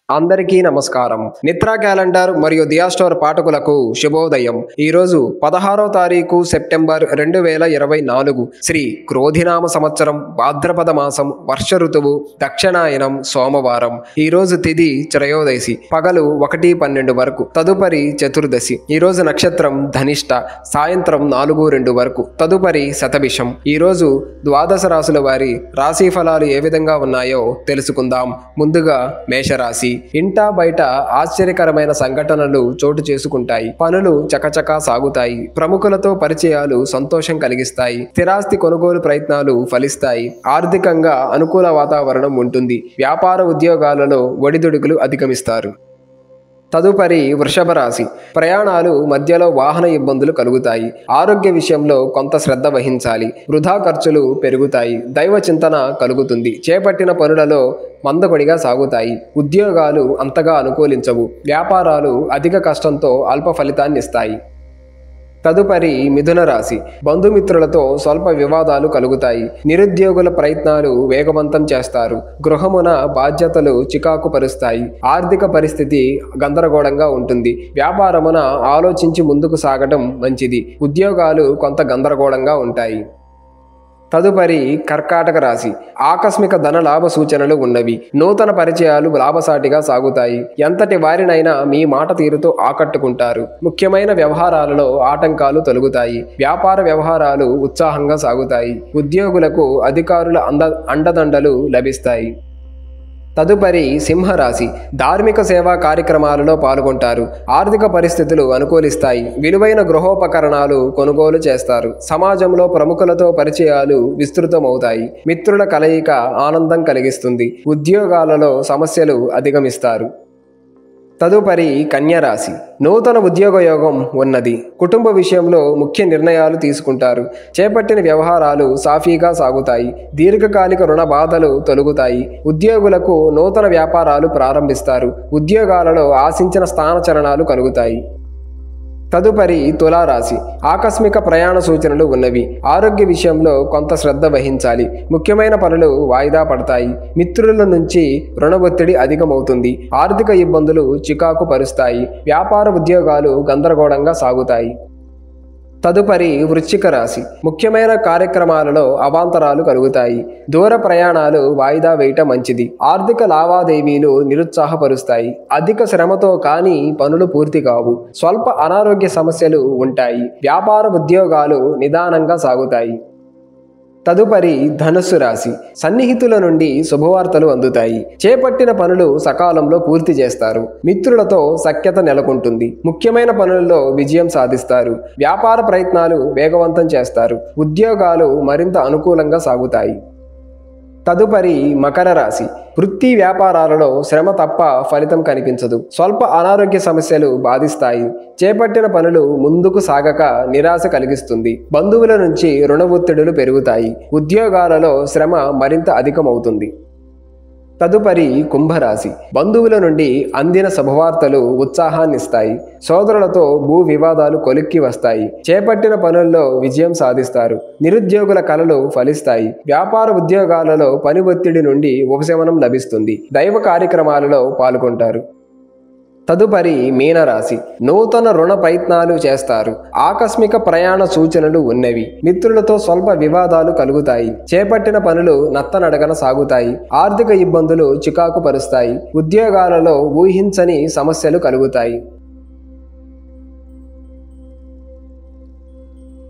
అందరికీ నమస్కారం. నిత్రా క్యాలెండర్ మరియు దియా స్టోర్ పాఠకులకు శుభోదయం. ఈరోజు 16వ తారీఖు సెప్టెంబర్ 2024 శ్రీ క్రోధినామ సంవత్సరం భాద్రపద మాసం వర్ష ఋతువు దక్షిణాయనం సోమవారం. ఈరోజు తిథి త్రయోదశి పగలు 1:12 వరకు, తదుపరి చతుర్దశి. ఈరోజు నక్షత్రం ధనిష్ట, సాయంత్రం 4:02 వరకు, తదుపరి శతభిషం. ఈరోజు ద్వాదశ రాశుల వారి రాశి ఫలాలు ఏ విధంగా ఉన్నాయో తెలుసుకుందాం. ముందుగా మేషరాశి. ఇంటా బయట ఆశ్చర్యకరమైన సంఘటనలు చోటు చేసుకుంటాయి. పనులు చకచకా సాగుతాయి. ప్రముఖులతో పరిచయాలు సంతోషం కలిగిస్తాయి. స్థిరాస్తి కొనుగోలు ప్రయత్నాలు ఫలిస్తాయి. ఆర్థికంగా అనుకూల వాతావరణం ఉంటుంది. వ్యాపార ఉద్యోగాలలో ఒడిదుడుకులు అధిగమిస్తారు. తదుపరి వృషభ రాశి. ప్రయాణాలు మధ్యలో వాహన ఇబ్బందులు కలుగుతాయి. ఆరోగ్య విషయంలో కొంత శ్రద్ధ వహించాలి. వృధా ఖర్చులు పెరుగుతాయి. దైవ చింతన కలుగుతుంది. చేపట్టిన పనులలో మందకొడిగా సాగుతాయి. ఉద్యోగాలు అంతగా అనుకూలించవు. వ్యాపారాలు అధిక కష్టంతో అల్ప ఫలితాన్ని ఇస్తాయి. తదుపరి మిథున రాశి. బంధుమిత్రులతో స్వల్ప వివాదాలు కలుగుతాయి. నిరుద్యోగుల ప్రయత్నాలు వేగవంతం చేస్తారు. గృహమున బాధ్యతలు చికాకు పరుస్తాయి. ఆర్థిక పరిస్థితి గందరగోళంగా ఉంటుంది. వ్యాపారమున ఆలోచించి ముందుకు సాగటం మంచిది. ఉద్యోగాలు కొంత గందరగోళంగా ఉంటాయి. తదుపరి కర్కాటక రాశి. ఆకస్మిక ధన లాభ సూచనలు ఉన్నవి. నూతన పరిచయాలు లాభసాటిగా సాగుతాయి. ఎంతటి వారినైనా మీ మాట తీరుతో ఆకట్టుకుంటారు. ముఖ్యమైన వ్యవహారాలలో ఆటంకాలు తొలగుతాయి. వ్యాపార వ్యవహారాలు ఉత్సాహంగా సాగుతాయి. ఉద్యోగులకు అధికారుల అండదండలు లభిస్తాయి. తదుపరి సింహరాశి. ధార్మిక సేవా కార్యక్రమాలలో పాల్గొంటారు. ఆర్థిక పరిస్థితులు అనుకూలిస్తాయి. విలువైన గృహోపకరణాలు కొనుగోలు చేస్తారు. సమాజంలో ప్రముఖులతో పరిచయాలు విస్తృతమవుతాయి. మిత్రుల కలయిక ఆనందం కలిగిస్తుంది. ఉద్యోగాలలో సమస్యలు అధిగమిస్తారు. తదుపరి కన్యరాశి. నూతన ఉద్యోగ యోగం ఉన్నది. కుటుంబ విషయంలో ముఖ్య నిర్ణయాలు తీసుకుంటారు. చేపట్టిన వ్యవహారాలు సాఫీగా సాగుతాయి. దీర్ఘకాలిక రుణ బాధలు తొలగుతాయి. ఉద్యోగులకు నూతన వ్యాపారాలు ప్రారంభిస్తారు. ఉద్యోగాలలో ఆశించిన స్థానచలనాలు కలుగుతాయి. తదుపరి తులారాశి. ఆకస్మిక ప్రయాణ సూచనలు ఉన్నవి. ఆరోగ్య విషయంలో కొంత శ్రద్ధ వహించాలి. ముఖ్యమైన పనులు వాయిదా పడతాయి. మిత్రుల నుంచి రుణ ఒత్తిడి అధికమవుతుంది. ఆర్థిక ఇబ్బందులు చికాకు పరుస్తాయి. వ్యాపార ఉద్యోగాలు గందరగోళంగా సాగుతాయి. తదుపరి వృశ్చిక రాశి. ముఖ్యమైన కార్యక్రమాలలో అవాంతరాలు కలుగుతాయి. దూర ప్రయాణాలు వాయిదా వేయటం మంచిది. ఆర్థిక లావాదేవీలు నిరుత్సాహపరుస్తాయి. అధిక శ్రమతో కానీ పనులు పూర్తి కావు. స్వల్ప అనారోగ్య సమస్యలు ఉంటాయి. వ్యాపార ఉద్యోగాలు నిదానంగా సాగుతాయి. తదుపరి ధనుస్సు రాశి. సన్నిహితుల నుండి శుభవార్తలు అందుతాయి. చేపట్టిన పనులు సకాలంలో పూర్తి చేస్తారు. మిత్రులతో సఖ్యత నెలకొంటుంది. ముఖ్యమైన పనులలో విజయం సాధిస్తారు. వ్యాపార ప్రయత్నాలు వేగవంతం చేస్తారు. ఉద్యోగాలు మరింత అనుకూలంగా సాగుతాయి. తదుపరి మకర రాశి. వృత్తి వ్యాపారాలలో శ్రమ తప్ప ఫలితం కనిపించదు. స్వల్ప అనారోగ్య సమస్యలు బాధిస్తాయి. చేపట్టిన పనులు ముందుకు సాగక నిరాశ కలిగిస్తుంది. బంధువుల నుంచి రుణ ఒత్తిడులు పెరుగుతాయి. ఉద్యోగాలలో శ్రమ మరింత అధికమవుతుంది. తదుపరి కుంభరాశి. బంధువుల నుండి అందిన శుభవార్తలు ఉత్సాహాన్నిస్తాయి. సోదరులతో భూ వివాదాలు కొలిక్కి వస్తాయి. చేపట్టిన పనుల్లో విజయం సాధిస్తారు. నిరుద్యోగుల కలలు ఫలిస్తాయి. వ్యాపార ఉద్యోగాలలో పని ఒత్తిడి నుండి ఉపశమనం లభిస్తుంది. దైవ కార్యక్రమాలలో పాల్గొంటారు. తదుపరి మీనరాశి. నూతన రుణ ప్రయత్నాలు చేస్తారు. ఆకస్మిక ప్రయాణ సూచనలు ఉన్నవి. మిత్రులతో స్వల్ప వివాదాలు కలుగుతాయి. చేపట్టిన పనులు నత్తనడగన సాగుతాయి. ఆర్థిక ఇబ్బందులు చికాకు పరుస్తాయి. ఉద్యోగాలలో ఊహించని సమస్యలు కలుగుతాయి.